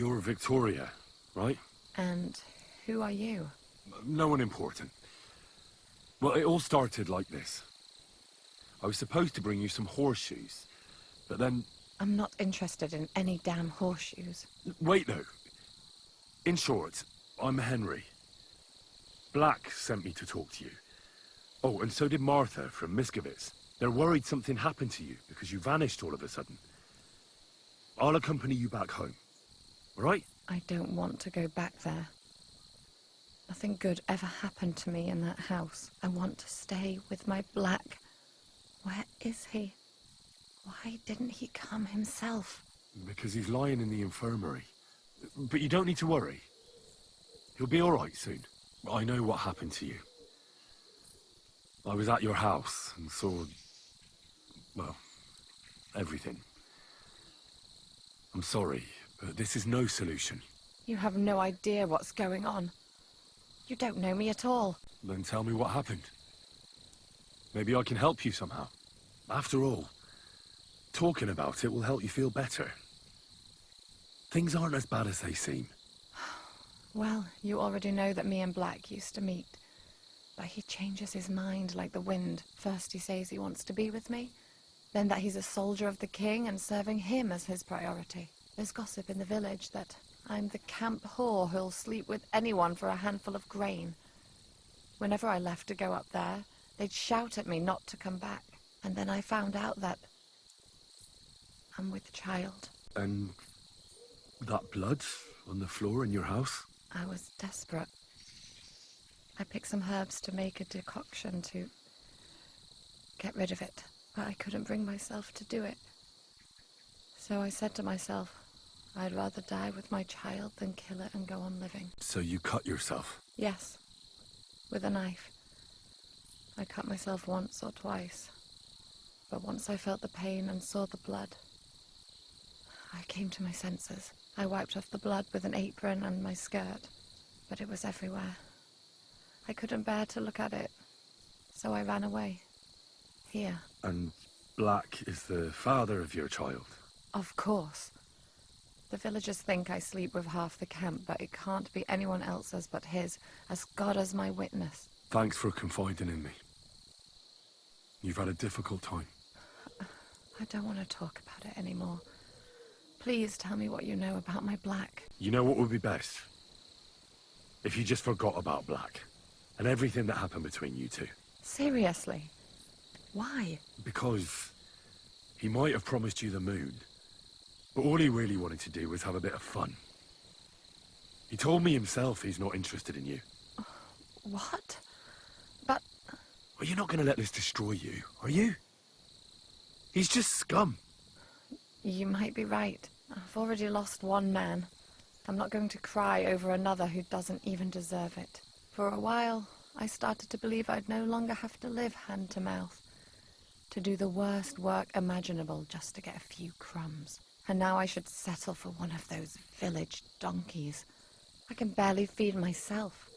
You're Victoria, right? And who are you? No one important. Well, it all started like this. I was supposed to bring you some horseshoes, but then... I'm not interested in any damn horseshoes. Wait, though. In short, I'm Henry. Black sent me to talk to you. Oh, and so did Martha from Miskovitz. They're worried something happened to you because you vanished all of a sudden. I'll accompany you back home. All right? I don't want to go back there. Nothing good ever happened to me in that house. I want to stay with my Black. Where is he? Why didn't he come himself? Because he's lying in the infirmary. But you don't need to worry. He'll be all right soon. I know what happened to you. I was at your house and saw... well, everything. I'm sorry, but this is no solution. You have no idea what's going on. You don't know me at all. Then tell me what happened. Maybe I can help you somehow. After all, talking about it will help you feel better. Things aren't as bad as they seem. Well, you already know that me and Black used to meet. But he changes his mind like the wind. First he says he wants to be with me, then that he's a soldier of the king and serving him as his priority. There's gossip in the village that I'm the camp whore who'll sleep with anyone for a handful of grain. Whenever I left to go up there, they'd shout at me not to come back. And then I found out that I'm with child. And that blood on the floor in your house? I was desperate. I picked some herbs to make a decoction to get rid of it, but I couldn't bring myself to do it. So I said to myself, I'd rather die with my child than kill it and go on living. So you cut yourself? Yes, with a knife. I cut myself once or twice, but once I felt the pain and saw the blood, I came to my senses. I wiped off the blood with an apron and my skirt, but it was everywhere. I couldn't bear to look at it, so I ran away. Here. And Black is the father of your child? Of course. The villagers think I sleep with half the camp, but it can't be anyone else's but his, as God is my witness. Thanks for confiding in me. You've had a difficult time. I don't want to talk about it anymore. Please tell me what you know about my Black. You know what would be best? If you just forgot about Black, and everything that happened between you two. Seriously? Why? Because he might have promised you the moon, but all he really wanted to do was have a bit of fun. He told me himself he's not interested in you. What? But... Well, you're not going to let this destroy you, are you? He's just scum. You might be right. I've already lost one man. I'm not going to cry over another who doesn't even deserve it. For a while, I started to believe I'd no longer have to live hand to mouth, to do the worst work imaginable just to get a few crumbs. And now I should settle for one of those village donkeys. I can barely feed myself,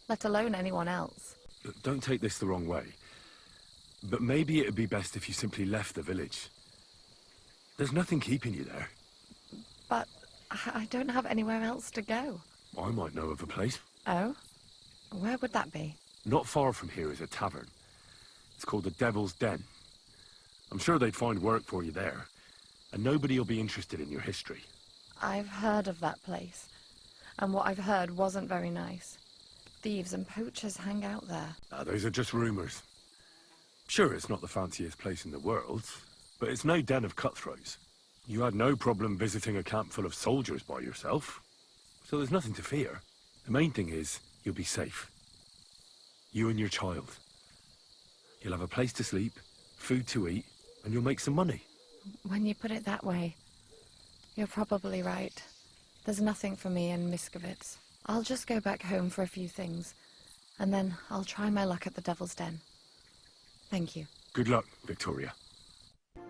let alone anyone else. Don't take this the wrong way, but maybe it'd be best if you simply left the village. There's nothing keeping you there. But I don't have anywhere else to go. I might know of a place. Oh? Where would that be? Not far from here is a tavern. It's called the Devil's Den. I'm sure they'd find work for you there, and nobody will be interested in your history. I've heard of that place, and what I've heard wasn't very nice. Thieves and poachers hang out there. Those are just rumors. Sure, it's not the fanciest place in the world, but it's no den of cutthroats. You had no problem visiting a camp full of soldiers by yourself, so there's nothing to fear. The main thing is, you'll be safe. You and your child. You'll have a place to sleep, food to eat, and you'll make some money. When you put it that way, you're probably right. There's nothing for me in Miskovitz. I'll just go back home for a few things, and then I'll try my luck at the Devil's Den. Thank you. Good luck, Victoria.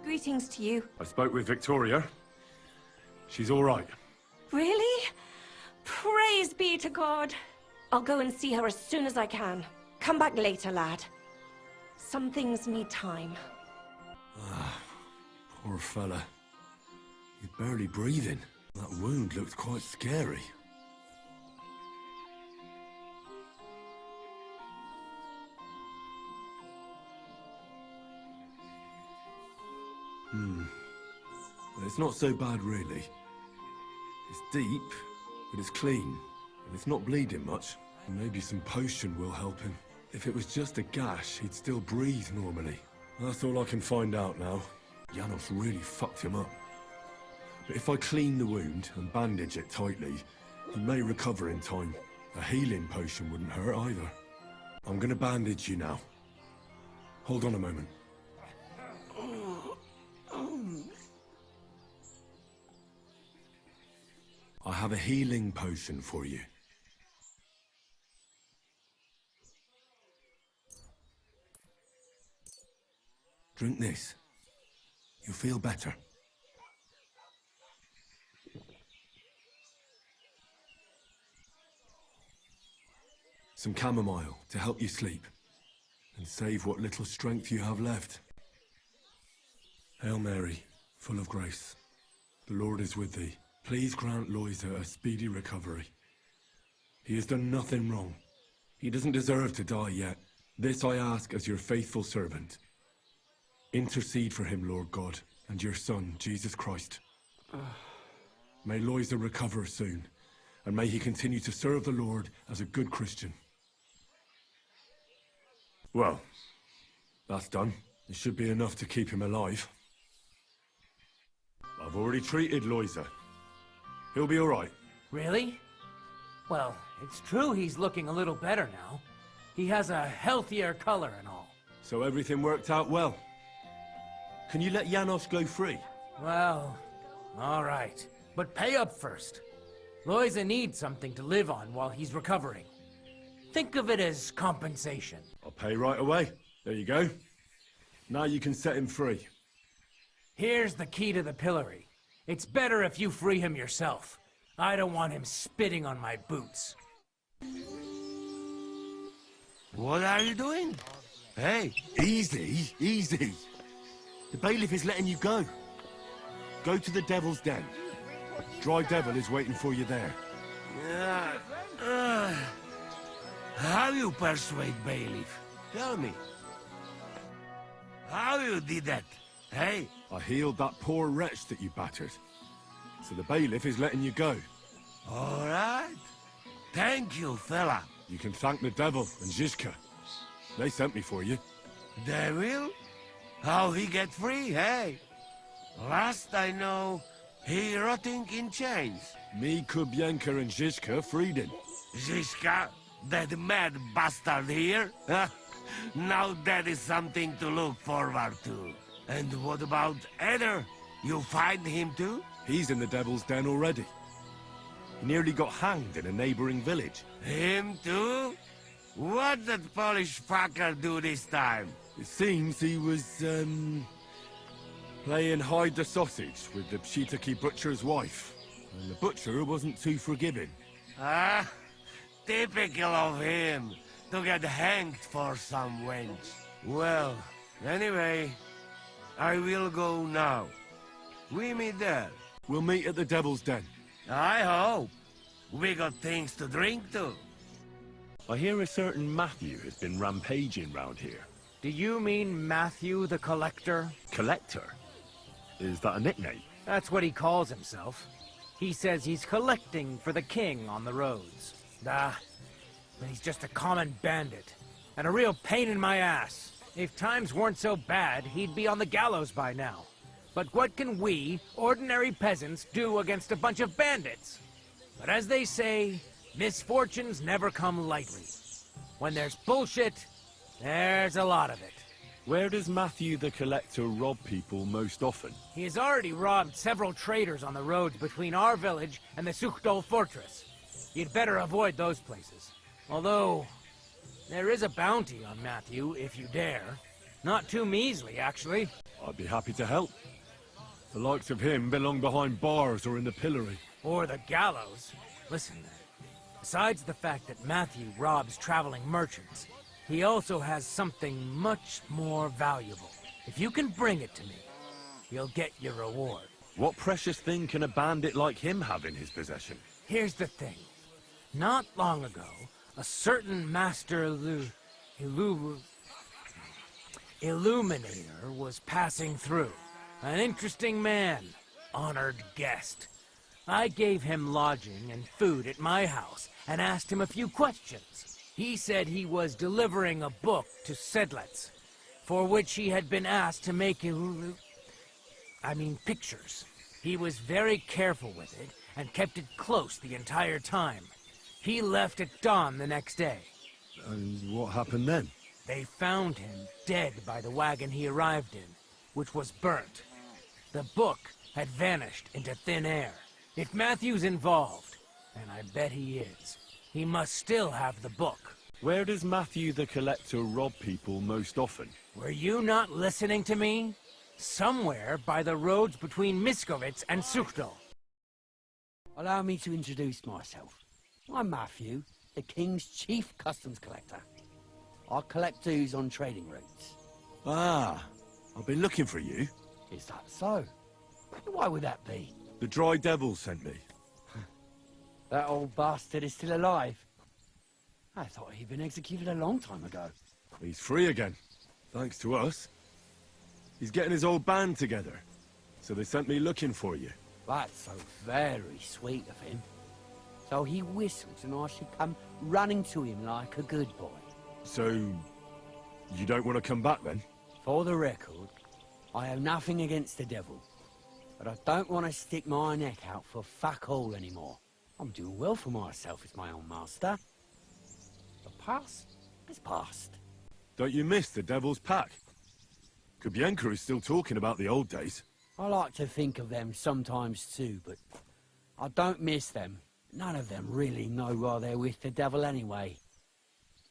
Greetings to you. I spoke with Victoria. She's all right. Really? Praise be to God. I'll go and see her as soon as I can. Come back later, lad. Some things need time. Poor fella. He's barely breathing. That wound looked quite scary. It's not so bad, really. It's deep, but it's clean, and it's not bleeding much. Maybe some potion will help him. If it was just a gash, he'd still breathe normally. That's all I can find out now. Janos really fucked him up. But if I clean the wound and bandage it tightly, he may recover in time. A healing potion wouldn't hurt either. I'm gonna bandage you now. Hold on a moment. I have a healing potion for you. Drink this. You'll feel better. Some chamomile to help you sleep and save what little strength you have left. Hail Mary, full of grace. The Lord is with thee. Please grant Loisa a speedy recovery. He has done nothing wrong. He doesn't deserve to die yet. This I ask as your faithful servant. Intercede for him, Lord God, and your Son, Jesus Christ. May Loisa recover soon, and may he continue to serve the Lord as a good Christian. Well, that's done. It should be enough to keep him alive. I've already treated Loisa. He'll be all right. Really? Well, it's true he's looking a little better now. He has a healthier color and all. So everything worked out well. Can you let Janos go free? Well, all right. But pay up first. Loisa needs something to live on while he's recovering. Think of it as compensation. I'll pay right away. There you go. Now you can set him free. Here's the key to the pillory. It's better if you free him yourself. I don't want him spitting on my boots. What are you doing? Hey, Easy, easy. The bailiff is letting you go. Go to the Devil's Den. Dry Devil is waiting for you there. how you persuade bailiff? Tell me. How you did that? Hey, I healed that poor wretch that you battered. So the bailiff is letting you go. all right. Thank you, fella. You can thank the devil and Zizka. They sent me for you. Devil? How he get free, hey? Last I know, he rotting in chains. Me, Kubienka, and Zizka freed him. Zizka, that mad bastard here? Now that is something to look forward to. And what about Eder? You find him too? He's in the Devil's Den already. He nearly got hanged in a neighboring village. Him too? What did Polish fucker do this time? It seems he was, playing hide the sausage with the Pshitaki butcher's wife. And the butcher wasn't too forgiving. Ah, typical of him, to get hanged for some wench. Well, anyway, I will go now. We meet there. We'll meet at the Devil's Den. I hope. We got things to drink too. I hear a certain Matthew has been rampaging round here. Do you mean Matthew the Collector? Collector? Is that a nickname? That's what he calls himself. He says he's collecting for the king on the roads. Ah, but he's just a common bandit. And a real pain in my ass. If times weren't so bad, he'd be on the gallows by now. But what can we, ordinary peasants, do against a bunch of bandits? But as they say, misfortunes never come lightly. When there's bullshit, there's a lot of it. Where does Matthew the Collector rob people most often? He has already robbed several traders on the roads between our village and the Suchdol fortress. You'd better avoid those places. Although, there is a bounty on Matthew, if you dare. Not too measly, actually. I'd be happy to help. The likes of him belong behind bars or in the pillory. Or the gallows. Listen, besides the fact that Matthew robs traveling merchants, he also has something much more valuable. If you can bring it to me, you'll get your reward. What precious thing can a bandit like him have in his possession? Here's the thing. Not long ago, a certain master illuminator was passing through. An interesting man, honored guest. I gave him lodging and food at my house and asked him a few questions. He said he was delivering a book to Sedlets, for which he had been asked to make pictures. He was very careful with it and kept it close the entire time. He left at dawn the next day. And what happened then? They found him dead by the wagon he arrived in, which was burnt. The book had vanished into thin air. If Matthew's involved, and I bet he is, he must still have the book. Where does Matthew the Collector rob people most often? Were you not listening to me? Somewhere by the roads between Miskovitz and Suchdol. Allow me to introduce myself. I'm Matthew, the King's Chief Customs Collector. I collect dues on trading routes. Ah, I've been looking for you. Is that so? Why would that be? The Dry Devil sent me. That old bastard is still alive. I thought he'd been executed a long time ago. He's free again, thanks to us. He's getting his old band together, so they sent me looking for you. That's so very sweet of him. So he whistles and I should come running to him like a good boy. So, you don't want to come back then? For the record, I have nothing against the devil. But I don't want to stick my neck out for fuck all anymore. I'm doing well for myself as my own master. The past is past. Don't you miss the Devil's Pack? Kubienka is still talking about the old days. I like to think of them sometimes too, but I don't miss them. None of them really know why they're with the devil anyway.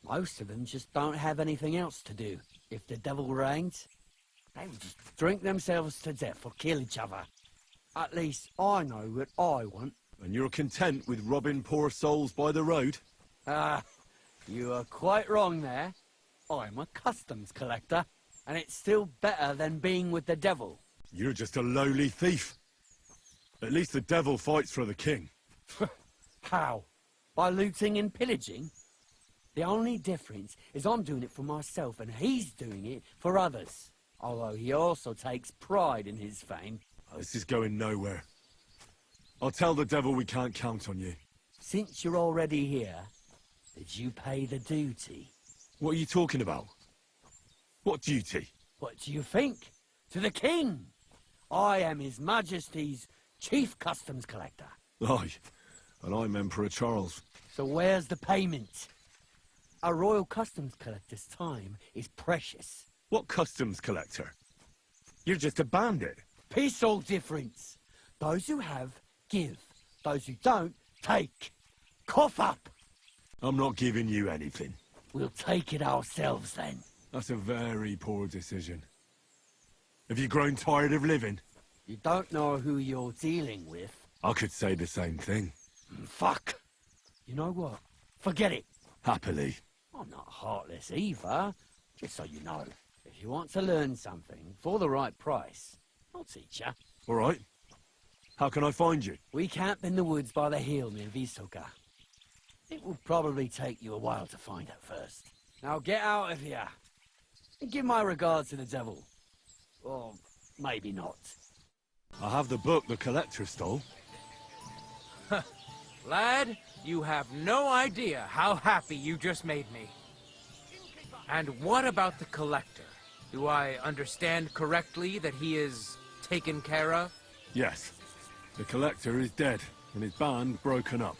Most of them just don't have anything else to do. If the devil reigns, they would just drink themselves to death or kill each other. At least I know what I want. And you're content with robbing poor souls by the road? Ah, you are quite wrong there. I'm a customs collector, and it's still better than being with the devil. You're just a lowly thief. At least the devil fights for the king. How? By looting and pillaging? The only difference is I'm doing it for myself and he's doing it for others. Although he also takes pride in his fame. This is going nowhere. I'll tell the devil we can't count on you. Since you're already here, did you pay the duty? What are you talking about? What duty? What do you think? To the king! I am His Majesty's Chief Customs Collector. Aye, and I'm Emperor Charles. So where's the payment? A royal customs collector's time is precious. What customs collector? You're just a bandit. Peace all difference. Those who have, give. Those who don't, take. Cough up! I'm not giving you anything. We'll take it ourselves then. That's a very poor decision. Have you grown tired of living? You don't know who you're dealing with. I could say the same thing. Fuck! You know what? Forget it. Happily. I'm not heartless either, just so you know. If you want to learn something for the right price, I'll teach you. All right. How can I find you? We camp in the woods by the hill near Visoka. It will probably take you a while to find it first. Now get out of here. And give my regards to the devil. Or maybe not. I have the book the collector stole. Lad, you have no idea how happy you just made me. And what about the collector? Do I understand correctly that he is taken care of? Yes. The collector is dead, and his band broken up.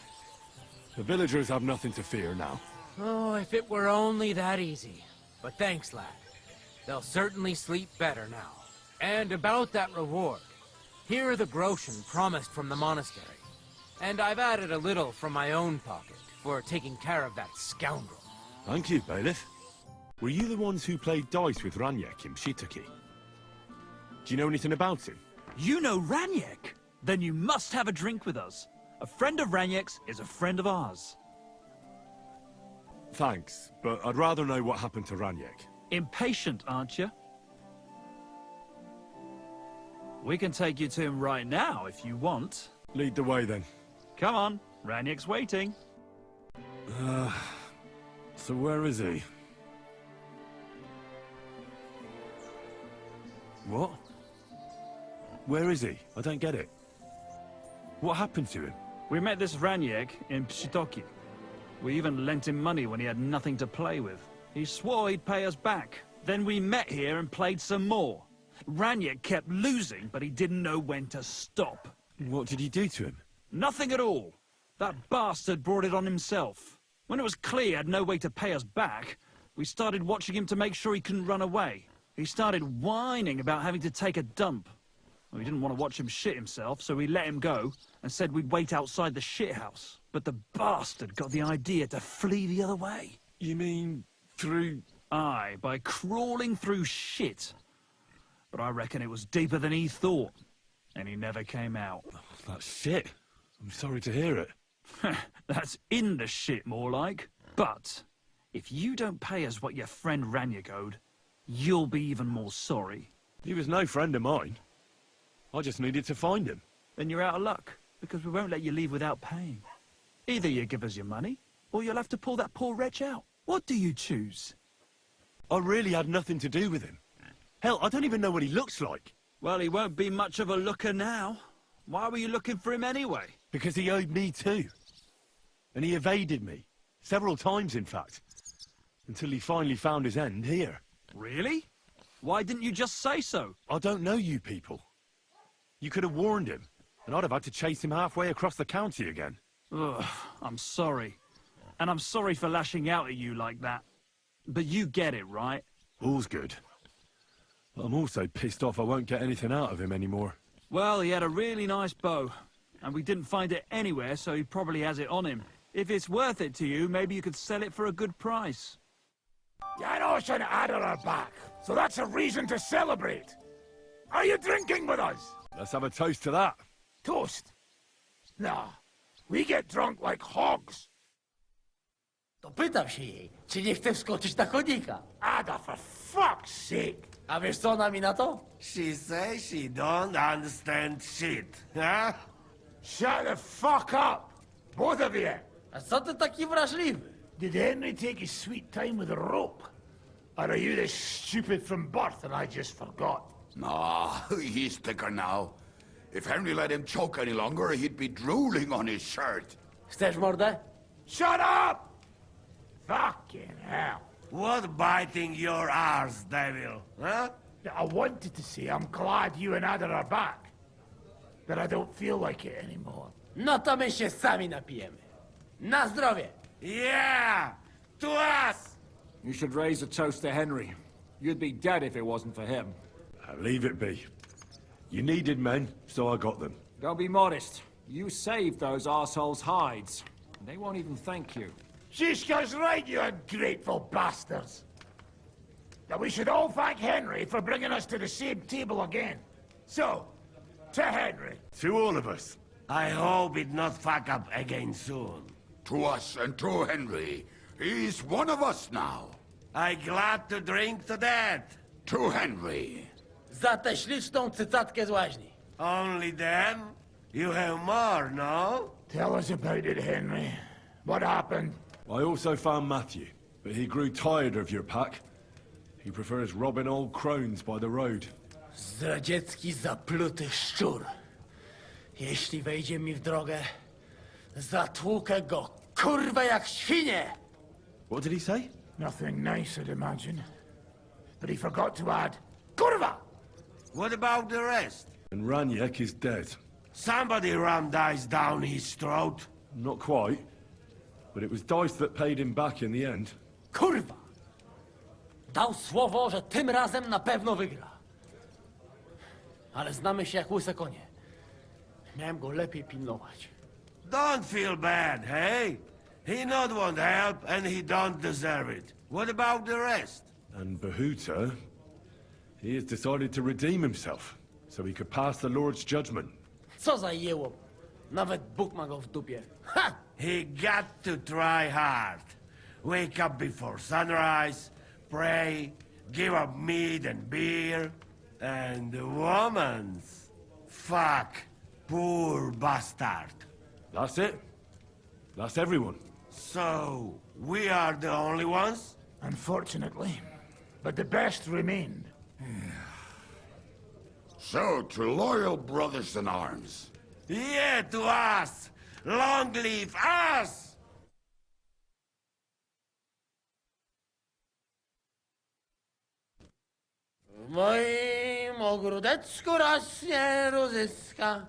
The villagers have nothing to fear now. Oh, if it were only that easy. But thanks, lad. They'll certainly sleep better now. And about that reward. Here are the groschen promised from the monastery. And I've added a little from my own pocket for taking care of that scoundrel. Thank you, bailiff. Were you the ones who played dice with Raniek in Pshitaki? Do you know anything about him? You know Raniek? Then you must have a drink with us. A friend of Raniek's is a friend of ours. Thanks, but I'd rather know what happened to Raniek. Impatient, aren't you? We can take you to him right now if you want. Lead the way then. Come on, Raniak's waiting. So where is he? What? Where is he? I don't get it. What happened to him? We met this Raniak in Pshitoki. We even lent him money when he had nothing to play with. He swore he'd pay us back. Then we met here and played some more. Raniak kept losing, but he didn't know when to stop. What did he do to him? Nothing at all. That bastard brought it on himself. When it was clear he had no way to pay us back, we started watching him to make sure he couldn't run away. He started whining about having to take a dump. We didn't want to watch him shit himself, so we let him go and said we'd wait outside the shithouse. But the bastard got the idea to flee the other way. You mean through... Aye, by crawling through shit. But I reckon it was deeper than he thought, and he never came out. That's shit. I'm sorry to hear it. That's in the shit, more like. But if you don't pay us what your friend Raniak owed, you'll be even more sorry. He was no friend of mine. I just needed to find him. Then you're out of luck, because we won't let you leave without paying. Either you give us your money, or you'll have to pull that poor wretch out. What do you choose? I really had nothing to do with him. Hell, I don't even know what he looks like. Well, he won't be much of a looker now. Why were you looking for him anyway? Because he owed me too. And he evaded me. Several times, in fact. Until he finally found his end here. Really? Why didn't you just say so? I don't know you people. You could have warned him, and I'd have had to chase him halfway across the county again. Ugh, I'm sorry. And I'm sorry for lashing out at you like that. But you get it, right? All's good. But I'm also pissed off I won't get anything out of him anymore. Well, he had a really nice bow. And we didn't find it anywhere, so he probably has it on him. If it's worth it to you, maybe you could sell it for a good price. Janos and Adder are back, so that's a reason to celebrate. Are you drinking with us? Let's have a toast to that. Toast? Nah, we get drunk like hogs. To pytam się jej, czy nie chce wskoczyć na konika. Ada, for fuck's sake. A wiesz co ona mi na to? She says she don't understand shit, huh? Shut the fuck up, both of you. A co ty taki wrażliwy? Did Henry take his sweet time with a rope? Or are you this stupid from birth and I just forgot? Nah, he's thicker now. If Henry let him choke any longer, he'd be drooling on his shirt. Chcesz mordę? Shut up! Fucking hell. What biting your arse, devil, huh? I wanted to say I'm glad you and Ada are back. But I don't feel like it anymore. No to my się sami napijemy. Na zdrowie! Yeah! To us! You should raise a toast to Henry. You'd be dead if it wasn't for him. Leave it be. You needed men, so I got them. Don't be modest. You saved those arseholes' hides. And they won't even thank you. Shishka's right, you ungrateful bastards. That we should all thank Henry for bringing us to the same table again. So, to Henry. To all of us. I hope it not fuck up again soon. To us and to Henry. He's one of us now. I glad to drink to that. To Henry. Za tę śliczną cycatkę z łaźni. Only them? You have more, no? Tell us about it, Henry. What happened? I also found Matthew, but he grew tired of your pack. He prefers robbing old crones by the road. Zdradziecki, zapluty szczur. Jeśli wejdzie mi w drogę, zatłukę go, kurwa, jak świnie! What did he say? Nothing nice, I'd imagine. But he forgot to add, Kurva! What about the rest? And Raniak is dead. Somebody rammed dice down his throat. Not quite. But it was Dice that paid him back in the end. Kurwa! Dał słowo, że tym razem na pewno wygra. Ale znamy się jak łyse konie. Miałem go lepiej pilnować. Don't feel bad, hey? He not want help, and he don't deserve it. What about the rest? And Bahuta, he has decided to redeem himself, so he could pass the Lord's judgment. Co za jełop. Nawet Bóg ma go w dupie. Ha! He got to try hard. Wake up before sunrise, pray, give up meat and beer, and the womans. Fuck. Poor bastard. That's it. That's everyone. So, we are the only ones? Unfortunately. But the best remained. So, to loyal brothers in arms. Yeah, to us! Long live us! W moim ogródeczku rośnie różyska.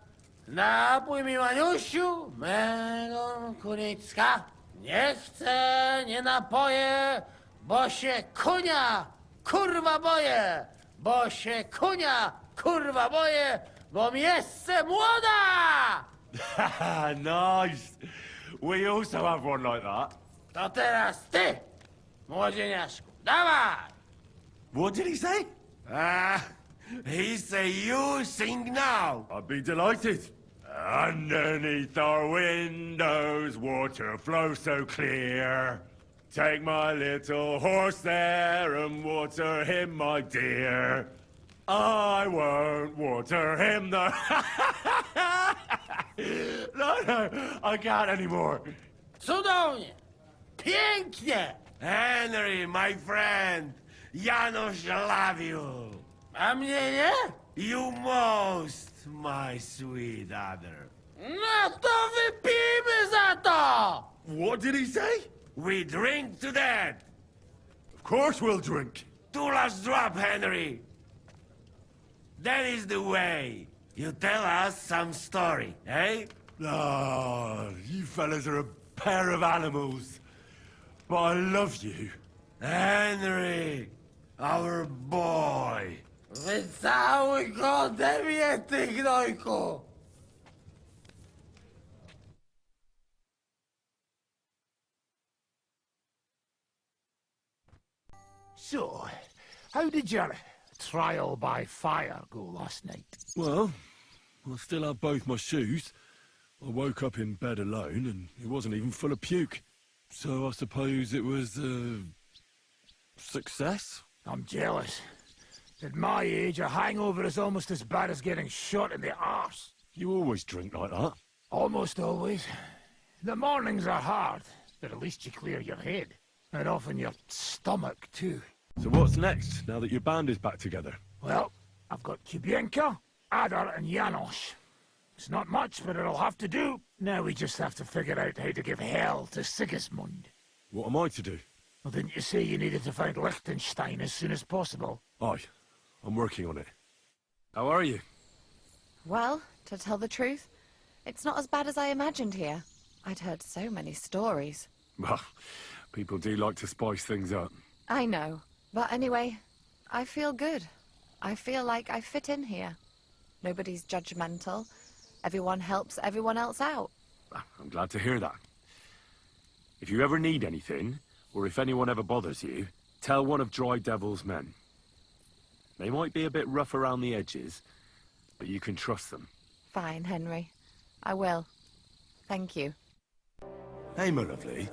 Napój mi, Maniusiu, mego kunicka. Nie chcę, nie napoję, bo się kunia, kurwa boję. Bo się kunia, kurwa boję, bo mi jeszcze młoda! Nice. We also have one like that. To teraz ty, młodzieniaszku, dawaj! What did he say? He say you sing now. I'd be delighted. Underneath our windows, water flows so clear. Take my little horse there and water him, my dear. I won't water him, though. No, I can't anymore. Cudownie! Pięknie! Henry, my friend, Janusz love you. A mnie nie? You most, my sweet other. No to wypijmy za to! What did he say? We drink to that. Of course we'll drink. Two last drop, Henry. That is the way. You tell us some story, eh? Ah, you fellas are a pair of animals. But I love you. Henry, our boy. Wycałuj go ode mnie, ty gnojku! So, how did your trial by fire go last night? Well, I still have both my shoes. I woke up in bed alone, and it wasn't even full of puke. So I suppose it was a success? I'm jealous. At my age, a hangover is almost as bad as getting shot in the arse. You always drink like that. Almost always. The mornings are hard, but at least you clear your head. And often your stomach, too. So what's next, now that your band is back together? Well, I've got Kubienka, Adar, and Janos. It's not much, but it'll have to do. Now we just have to figure out how to give hell to Sigismund. What am I to do? Well, didn't you say you needed to find Liechtenstein as soon as possible? Aye, I'm working on it. How are you? Well, to tell the truth, it's not as bad as I imagined here. I'd heard so many stories. Well, people do like to spice things up. I know. But anyway, I feel good. I feel like I fit in here. Nobody's judgmental. Everyone helps everyone else out. I'm glad to hear that. If you ever need anything, or if anyone ever bothers you, tell one of Dry Devil's men. They might be a bit rough around the edges, but you can trust them. Fine, Henry. I will. Thank you. Hey, my lovely.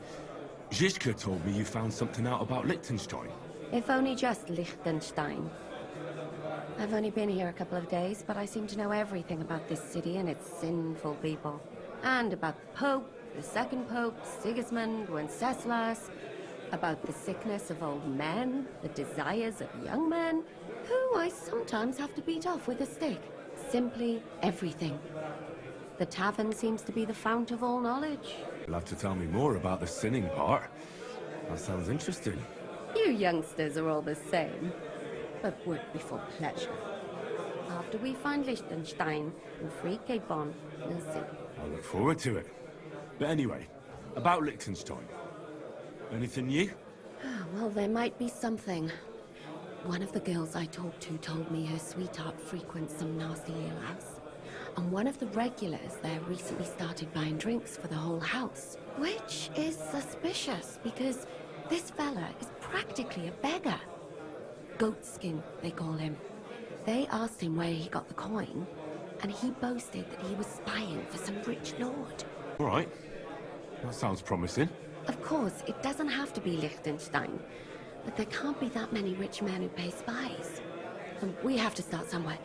Zizka told me you found something out about Liechtenstein. If only just Liechtenstein. I've only been here a couple of days, but I seem to know everything about this city and its sinful people. And about the Pope, the second Pope, Sigismund, Wenceslas, about the sickness of old men, the desires of young men, who I sometimes have to beat off with a stick. Simply everything. The tavern seems to be the fount of all knowledge. You'll have to tell me more about the sinning part. That sounds interesting. You youngsters are all the same. But work before pleasure. After we find Liechtenstein and free Cape Bon, we'll see. I look forward to it. But anyway, about Liechtenstein. Anything new? Well, there might be something. One of the girls I talked to told me her sweetheart frequents some nasty alehouse. And one of the regulars there recently started buying drinks for the whole house. Which is suspicious, because this fella is practically a beggar. Goatskin, they call him. They asked him where he got the coin, and he boasted that he was spying for some rich lord. All right. That sounds promising. Of course, it doesn't have to be Liechtenstein, but there can't be that many rich men who pay spies. And we have to start somewhere.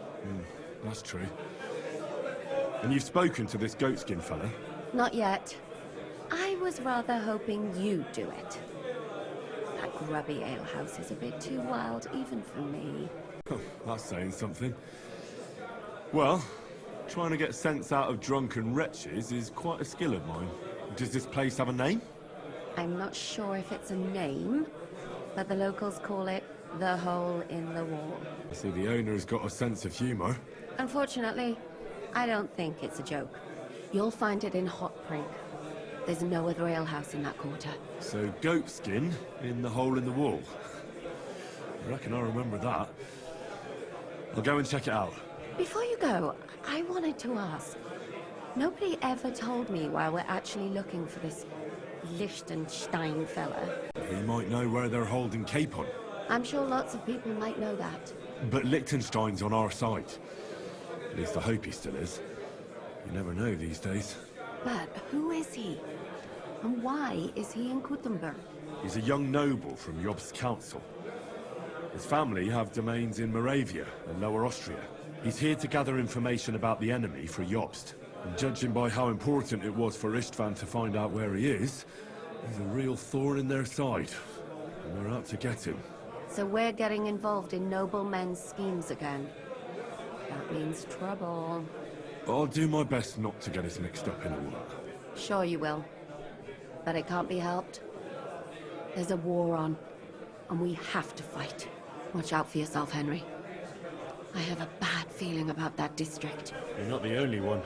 That's true. And you've spoken to this goatskin fella? Not yet. I was rather hoping you'd do it. That grubby alehouse is a bit too wild, even for me. That's saying something. Well, trying to get sense out of drunken wretches is quite a skill of mine. Does this place have a name? I'm not sure if it's a name, but the locals call it the Hole in the Wall. I see the owner's got a sense of humour. Unfortunately, I don't think it's a joke. You'll find it in Hot Prink. There's no other alehouse in that quarter. So goatskin in the hole in the wall. I reckon I remember that. I'll go and check it out. Before you go, I wanted to ask. Nobody ever told me why we're actually looking for this Liechtenstein fella. He might know where they're holding Capon. I'm sure lots of people might know that. But Liechtenstein's on our side. At least I hope he still is. You never know these days. But who is he? And why is he in Kuttenberg? He's a young noble from Jobst's council. His family have domains in Moravia and Lower Austria. He's here to gather information about the enemy for Jobst. And judging by how important it was for Istvan to find out where he is, he's a real thorn in their side. And they're out to get him. So we're getting involved in noblemen's schemes again. That means trouble. I'll do my best not to get us mixed up in all that. Sure you will. But it can't be helped. There's a war on, and we have to fight. Watch out for yourself, Henry. I have a bad feeling about that district. You're not the only one.